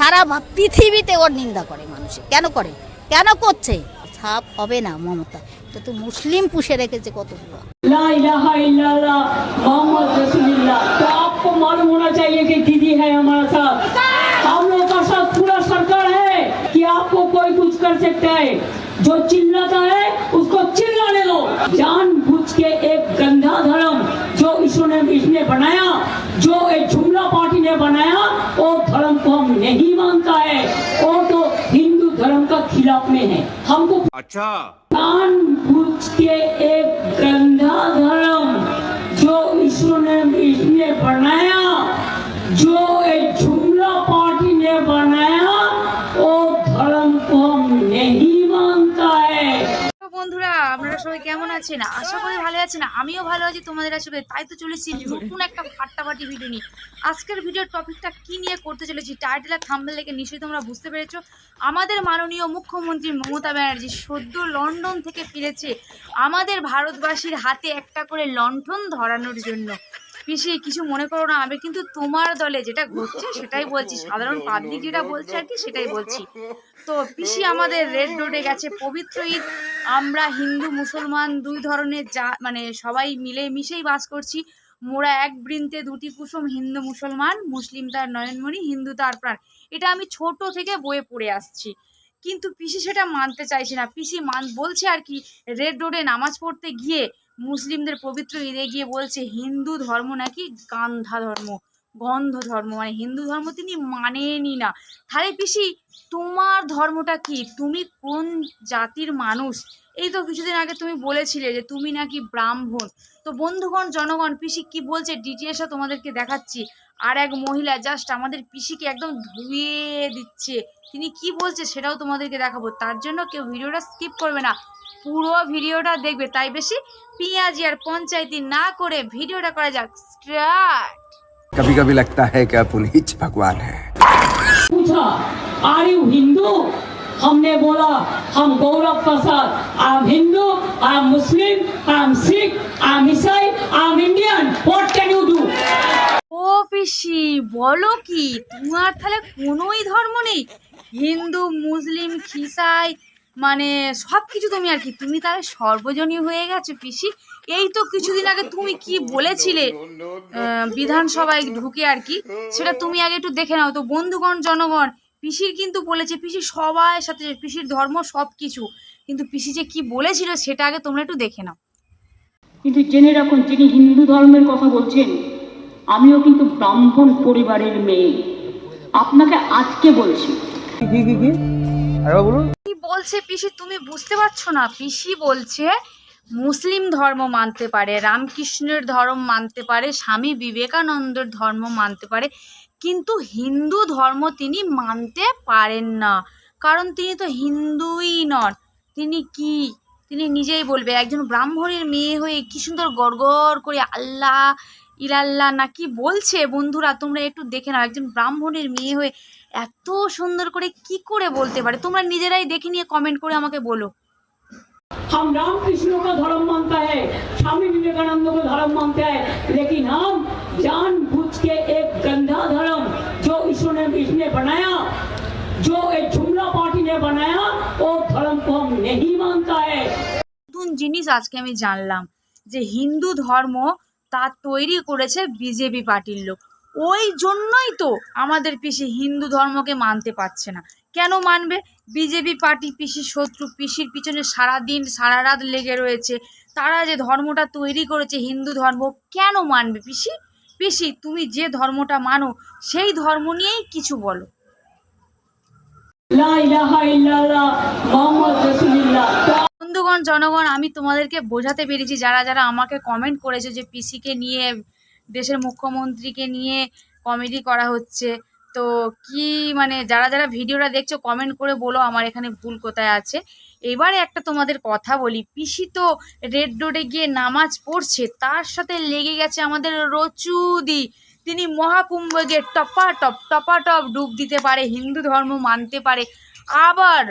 সারা পৃথিবীতে ওর নিন্দা করে মানুষে। কেন করে, কেন করছে? ছাপ হবে না মমতা, তো তো মুসলিম পুষে রেখেছে কতগুলো। ला इलाहा इल्लल्लाह मोहम्मद रसूलुल्लाह। तो आपको मालूम होना चाहिए कि दीदी है हमारे साथ, हम लोग का साथ पूरा सरकार है कि आपको कोई कुछ कर सकता है। जो चिल्लाता है उसको चिल्लाने दो। जानबूझ के एक गंदा धर्म जो इसने बनाया, जो एक जुमला पार्टी ने बनाया, वो धर्म को हम नहीं मानता है। वो तो हिंदू धर्म का खिलाफ में है। हमको अच्छा जानबूझ के एक गंदा धर्म जो इसने बनाया, जो एक जुमला पार्टी ने बनाया, वो धर्म को हम नहीं मानता है। বন্ধুরা, আপনারা সবাই কেমন আছেন? আশা করি ভালো আছেন। আমিও ভালো আছি তোমাদের আশীর্বাদে। তাই তো চলেছি নতুন একটা ফাটাফাটি ভিডিও নিয়ে। আজকের ভিডিওর টপিকটা কি নিয়ে করতে চলেছি টাইটেল আর থাম্বনেল দেখে নিশ্চয়ই তোমরা বুঝতে পেরেছো। আমাদের মাননীয় মুখ্যমন্ত্রী মমতা ব্যানার্জি সদ্য লন্ডন থেকে ফিরেছে আমাদের ভারতবাসীর হাতে একটা করে লণ্ঠন ধরানোর জন্য। পিসি কিছু মনে করো না, আমি কিন্তু তোমার দলে যেটা ঘটছে সেটাই বলছি, সাধারণ পাবলিক যেটা বলছে আর কি সেটাই বলছি। তো পিসি আমাদের রেড রোডে গেছে পবিত্র ঈদ। আমরা হিন্দু মুসলমান দুই ধরনের মানে সবাই মিলে মিশেই বাস করছি। মোরা এক বৃন্তে দুটি কুসুম, হিন্দু মুসলমান, মুসলিম তার নয়নমণি, হিন্দু তার প্রাণ। এটা আমি ছোট থেকে বইয়ে পড়ে আসছি, কিন্তু পিসি সেটা মানতে চাইছে না। পিসি বলছে আর কি, রেড রোডে নামাজ পড়তে গিয়ে মুসলিমদের পবিত্র ঈদে গিয়ে বলছে হিন্দু ধর্ম নাকি গান্ধা ধর্ম, গন্ধ ধর্ম, মানে হিন্দু ধর্ম তিনি মানেনি না। তাহলে পিসি তোমার ধর্মটা কি? তুমি কোন জাতির মানুষ? এই তো কিছুদিন আগে তুমি বলেছিলে যে তুমি নাকি ব্রাহ্মণ। তো বন্ধুগণ, জনগণ, পিসি কি বলছে ডিটেলসটা তোমাদেরকে দেখাচ্ছি। আর এক মহিলা জাস্ট আমাদের পিসিকে একদম ধুয়ে দিচ্ছে। তিনি কি বলছে সেটাও তোমাদেরকে দেখাবো। তার জন্য কেউ ভিডিওটা স্কিপ করবে না, পুরো ভিডিওটা দেখবে। তাই বেশি পিঁয়াজি আর পঞ্চায়েতি না করে ভিডিওটা করা যাক স্টার্ট। कभी कभी लगता है कि अपन ही भगवान है। पूछा आर यू हिंदू? हमने बोला हम गौरव के साथ I am Hindu, I am Muslim, I am Sikh, I am Isai, I am Indian. What can you do? ও পিসি বলো কি, তোমার তাহলে কোনোই ধর্ম নেই? হিন্দু মুসলিম খ্রিস্টান মানে সব কিছু তুমি আর কি, তুমি তাহলে সর্বজনীয় হয়ে গেছো পিসি। এই তো কিছুদিন আগে তুমি কি বলেছিলে বিধানসভায় ঢুকে আর কি, সেটা তুমি আগে একটু দেখে নাও। তো বন্ধুগণ, জনগণ, পিসির কিন্তু বলেছে পিসি সবার সাথে, পিসির ধর্ম সব কিছু, কিন্তু পিসি যে কি বলেছিল সেটা আগে তোমরা একটু দেখে নাও। কিন্তু জেনে রাখুন, যিনি হিন্দু ধর্মের কথা বলছেন, আমিও কিন্তু ব্রাহ্মণ পরিবারের মেয়ে। আপনাকে আজকে বলছি, কি বলছে পিসি তুমি বুঝতে পারছো না? পিসি বলছে মুসলিম ধর্ম মানতে পারে, রামকৃষ্ণের ধর্ম মানতে পারে, স্বামী বিবেকানন্দের ধর্ম মানতে পারে, কিন্তু হিন্দু ধর্ম তিনি মানতে পারেন না। কারণ তিনি তো হিন্দুই নন। তিনি কি, তিনি নিজেই বলবে একজন ব্রাহ্মণের মেয়ে হয়ে কি সুন্দর গড়গড় করে আল্লাহ ইলাল্লাহ না কি বলছে। বন্ধুরা তোমরা একটু দেখে নাও, একজন ব্রাহ্মণের মেয়ে হয়ে এত সুন্দর করে কি করে বলতে পারে? তোমরা নিজেরাই দেখে নিয়ে কমেন্ট করে আমাকে বলো। हम रामकृष्ण का धर्म मानता है, स्वामी विवेकानंद को धर्म मानता है, लेकिन हम जानबूझ के एक गंदा धर्म जो इसने बनाया, जो एक जुमला पार्टी ने बनाया, वो धर्म को हम नहीं मानता है। নতুন জিনিস আজকে আমি জানলাম যে হিন্দু ধর্ম তা তৈরি করেছে বিজেপি পার্টির লোক। ওই জন্যই তো আমাদের পিসি হিন্দু ধর্মকে মানতে পারছে না। কেন মানবে? বিজেপি পার্টি পিসির শত্রু, পিসির পিছনে সারাদিন সারা রাত লেগে রয়েছে। তারা যে ধর্মটা তৈরি করেছে হিন্দু ধর্ম, কেন মানবে পিসি? পিসি তুমি যে ধর্মটা মানো সেই ধর্ম নিয়েই কিছু বলো। লা ইলাহা ইল্লাল্লাহ মুহাম্মদ রাসূলুল্লাহ। বন্ধুগণ, জনগণ, আমি তোমাদেরকে বোঝাতে পেরেছি। যারা যারা আমাকে কমেন্ট করেছে যে পিসিকে নিয়ে, দেশের মুখ্যমন্ত্রীকে নিয়ে কমেডি করা হচ্ছে, তো কি মানে যারা যারা ভিডিওটা দেখছো কমেন্ট করে বলো আমার এখানে ভুল কোথায় আছে। এবারে একটা তোমাদের কথা বলি, পিসি তো রেড রোডে গিয়ে নামাজ পড়ছে, তার সাথে লেগে গেছে আমাদের রচুদি। তিনি মহাকুম্ভে গিয়ে টপাটপ ডুব দিতে পারে, হিন্দু ধর্ম মানতে পারে, আবার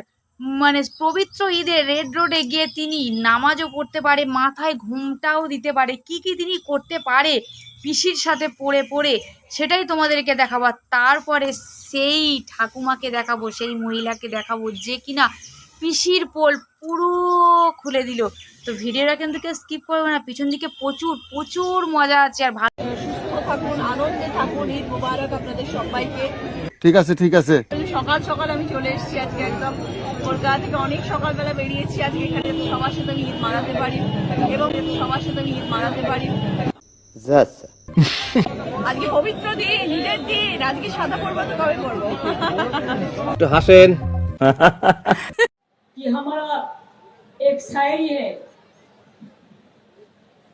মানে পবিত্র ঈদে রেড রোডে গিয়ে তিনি নামাজও পড়তে পারে, মাথায় ঘুমটাও দিতে পারে। কি কি তিনি করতে পারে পিসির সাথে পড়ে পড়ে সেটাই তোমাদেরকে দেখাবো। আর তারপরে সেই ঠাকুমাকে দেখাবো, সেই মহিলাকে দেখাবো যে কিনা পিসির পোল পুরো খুলে দিল। তো ভিডিওটা কিন্তু কেউ স্কিপ করবে না, পিছন দিকে প্রচুর প্রচুর মজা আছে। আর ভালো থাকুন, আনন্দে থাকুন। ঈদ মোবারক আপনাদের সবাইকে। ঠিক আছে ঠিক আছে। সকাল সকাল আমি চলে এসেছি আজকে, একদম কলকাতা থেকে অনেক সকালবেলা বেরিয়েছি আজকে এখানে সবার সাথে আমি ঈদ মানাতে পারি এবং সবার সাথে আমি ঈদ মানাতে পারি। আজকে পবিত্র দিন, ঈদের দিন। আজকে সাদা পরবো তো কবে পরবো? একটু হাসেন। कि हमारा एक शायरी है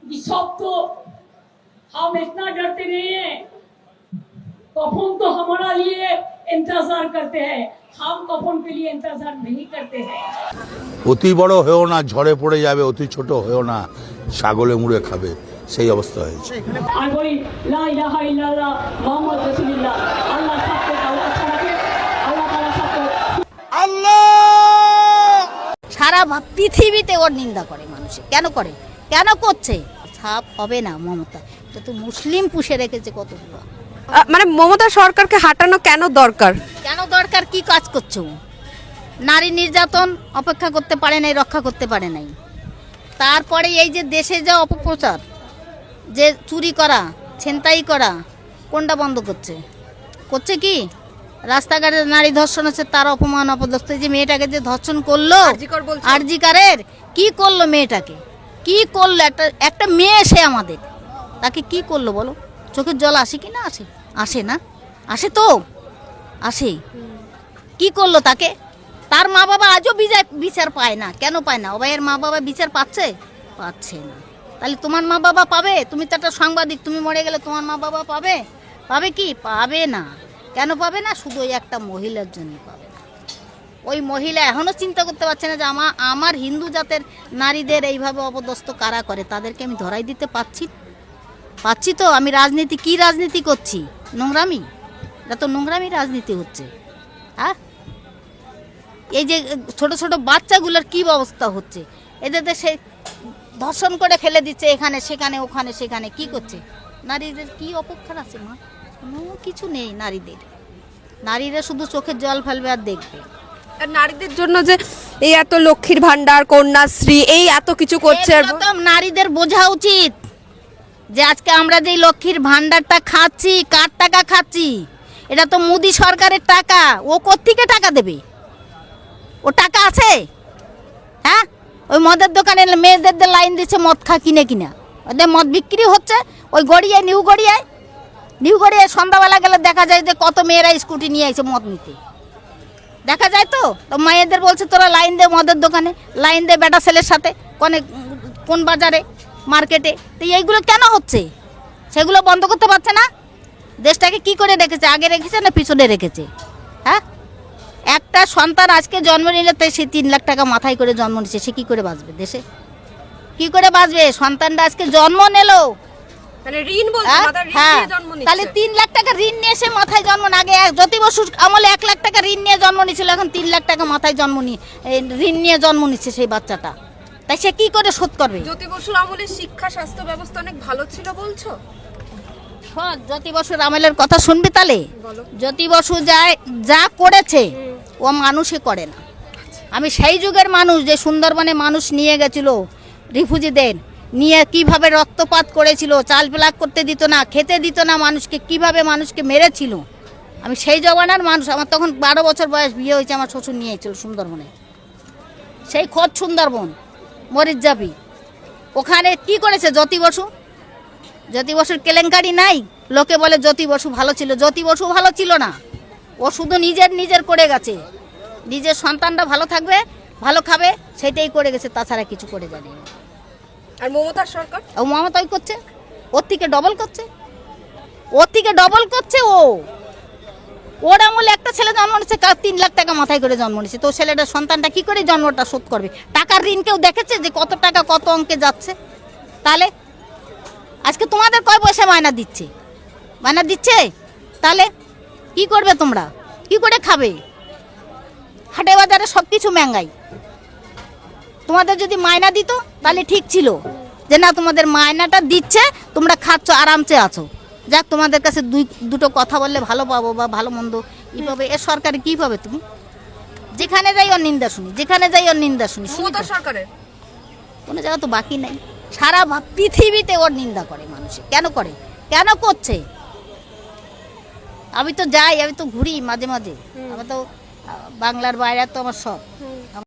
कि सब तो हम इतना डरते नहीं है, कफन तो हमारा लिए इंतजार करते हैं, हम कफन के लिए इंतजार नहीं करते हैं। অতি বড় হয়েও না, ঝড়ে পড়ে যাবে, অতি ছোট হয়েও না, ছাগলে মুড়ে খাবে, সেই অবস্থা হয়েছে। আর বলি লা ইলাহা ইল্লাল্লাহ মুহাম্মদ রাসূলুল্লাহ। আল্লাহ সবকে আল্লাহ ছাড়াকে, আল্লাহ তাআলা সবকে সারা পৃথিবীতে ওর নিন্দা করে মানুষে। কেন করে, কেন করছে? ছাপ হবে না মমতা, এটা তো মুসলিম পুষে রেখেছে কতগুলো। মানে মমতা সরকারকে হাঁটানো কেন দরকার? কেন দরকার? কি কাজ করছো? নারী নির্যাতন অপেক্ষা করতে পারে নাই, রক্ষা করতে পারে নাই। তারপরে এই যে দেশে যা অপপ্রচার, যে চুরি করা, ছিনতাই করা, কোনটা বন্ধ করছে? করছে কি? রাস্তাঘাটে নারী ধর্ষণ হচ্ছে, তার অপমান অপদস্থ। যে মেয়েটাকে যে ধর্ষণ করলো আরজিকারের, কি করলো মেয়েটাকে? কি করলো? একটা মেয়ে, সে আমাদের, তাকে কি করলো বলো? চোখের জল আসে কি না আসে? আসে না? আসে তো, আসে। কি করলো তাকে? তার মা বাবা আজও বিচার পায় না। কেন পায় না? ও ভাইয়ের মা বাবা বিচার পাচ্ছে? পাচ্ছে না। তাহলে তোমার মা বাবা পাবে? তুমি তো একটা সাংবাদিক, তুমি মরে গেলে তোমার মা বাবা পাবে? পাবে কি? পাবে না। কেন পাবে না? শুধু ওই একটা মহিলার জন্য পাবে না। ওই মহিলা এখনও চিন্তা করতে পারছে না যে আমার হিন্দু জাতের নারীদের এইভাবে অপদস্থ কারা করে, তাদেরকে আমি ধরাই দিতে পাচ্ছি তো। আমি রাজনীতি, কি রাজনীতি করছি? নোংরামি। এটা তো নোংরামি রাজনীতি হচ্ছে। হ্যাঁ, এই যে ছোট ছোট বাচ্চাগুলোর কি অবস্থা হচ্ছে, এদের দেশে ধর্ষণ করে ফেলে দিচ্ছে, এখানে সেখানে, ওখানে সেখানে। কি করছে? নারীদের কি অপেক্ষা আছে মা? কোনো কিছু নেই নারীদের। নারীরা শুধু চোখের জল ফেলবে আর দেখবে। আর নারীদের জন্য যে এই এত লক্ষ্মীর ভান্ডার, কন্যাশ্রী, এই এত কিছু করছে, এরকম নারীদের বোঝা উচিত যে আজকে আমরা যে লক্ষ্মীর ভান্ডারটা খাচ্ছি, কার টাকা খাচ্ছি? এটা তো মোদি সরকারের টাকা। ও কোত্থেকে টাকা দেবে? ও টাকা আছে? হ্যাঁ, ওই মদের দোকানে মেয়েদের লাইন দিচ্ছে মদ কিনে কিনা, ওদের মদ বিক্রি হচ্ছে। ওই গড়িয়ায়, নিউ গড়িয়ায় সন্ধ্যাবেলা গেলে দেখা যায় যে কত মেয়েরা স্কুটি নিয়ে আসে মদ নিতে, দেখা যায় তো। মায়েদের বলছে তোরা লাইন দে মদের দোকানে, লাইন দে বেটা ছেলের সাথে, কোন বাজারে, মার্কেটে। তো এইগুলো কেন হচ্ছে? সেগুলো বন্ধ করতে পারছে না। দেশটাকে কি করে রেখেছে? আগে রেখেছে না পিছনে রেখেছে? হ্যাঁ, একটা সন্তান আজকে জন্ম নিলে তাই সে 3 লাখ টাকা মাথায় করে জন্ম নিচ্ছে, সে কি করে বাঁচবে দেশে? কি করে বাঁচবে? সন্তানটা আজকে জন্ম নিল, মানে ঋণ বলছে, মাথায় ঋণ হ্যাঁ, নিয়ে জন্ম নিচ্ছে। তাহলে 3 লাখ টাকা ঋণ নিয়ে সে মাথায় জন্ম না। আগে জ্যোতি বসুর আমলে 1 লাখ টাকা ঋণ নিয়ে জন্ম নিয়েছিল, এখন 3 লাখ টাকা মাথায় ঋণ নিয়ে জন্ম নিচ্ছে সেই বাচ্চাটা। তাই সে কি করে শোধ করবে? জ্যোতি বসুর আমলে শিক্ষা স্বাস্থ্য ব্যবস্থা অনেক ভালো ছিল বলছো? জ্যোতি বসুর আমলের কথা শুনবি তাহলে? জ্যোতি বসু যা করেছে ও মানুষে করে না। আমি সেই যুগের মানুষ, যে সুন্দরবনে মানুষ নিয়ে গেছিল রিফিউজিদের, নিয়ে কিভাবে রক্তপাত করেছিল, চাল প্লাক করতে দিত না, খেতে দিত না মানুষকে, কিভাবে মানুষকে মেরেছিল। আমি সেই জমানার মানুষ। আমার তখন 12 বছর বয়স, বিয়ে হয়েছে, আমার শ্বশুর নিয়ে এসেছিল সুন্দরবনে, সেই খোদ সুন্দরবন মরিচজাবি। ওখানে কি করেছে জ্যোতি বসু? জ্যোতি বসুর কেলেঙ্কারি নাই? লোকে বলে জ্যোতি বসু ভালো ছিল। জ্যোতি বসু ভালো ছিল না। ও শুধু নিজের করে গেছে, নিজের সন্তানরা ভালো থাকবে, ভালো খাবে, সেটাই করে গেছে, তাছাড়া কিছু করে জানি না। আর মমতার সরকার? ও মমতাই করছে, ওর থেকে ডবল করছে, ওর আমলে একটা ছেলে জন্ম নিচ্ছে, 3 লাখ টাকা মাথায় করে জন্ম নিচ্ছে। তো ছেলেটার সন্তানটা কি করে জন্মটা শোধ করবে? টাকার ঋণ কেউ দেখেছে যে কত টাকা কত অঙ্কে যাচ্ছে? তাহলে আজকে তোমাদের কয় পয়সা মায়না দিচ্ছে? তাহলে কি করবে তোমরা? কি করে খাবে? হাটে বাজারে সব কিছু মহঙ্গাই। তোমাদের যদি মায়না দিত তাহলে ঠিক ছিল, যে না তোমাদের মায়নাটা দিচ্ছে, তোমরা খাচ্ছ, আরামসে আছো, যাক তোমাদের কাছে দুটো কথা বললে ভালো পাবো বা ভালো মন্দ ই পাবে। এ সরকারে কী পাবে তুমি? যেখানে যাই ওর নিন্দা শুনি, যেখানে যাই ওর নিন্দা শুনি, মমতা সরকারের কোনো জায়গা তো বাকি নাই। সারা পৃথিবীতে ওর নিন্দা করে মানুষে। কেন করে, কেন করছে? আমি তো যাই, আমি তো ঘুরি মাঝে মাঝে, আমি তো বাংলার বাইরে তো আমার সব।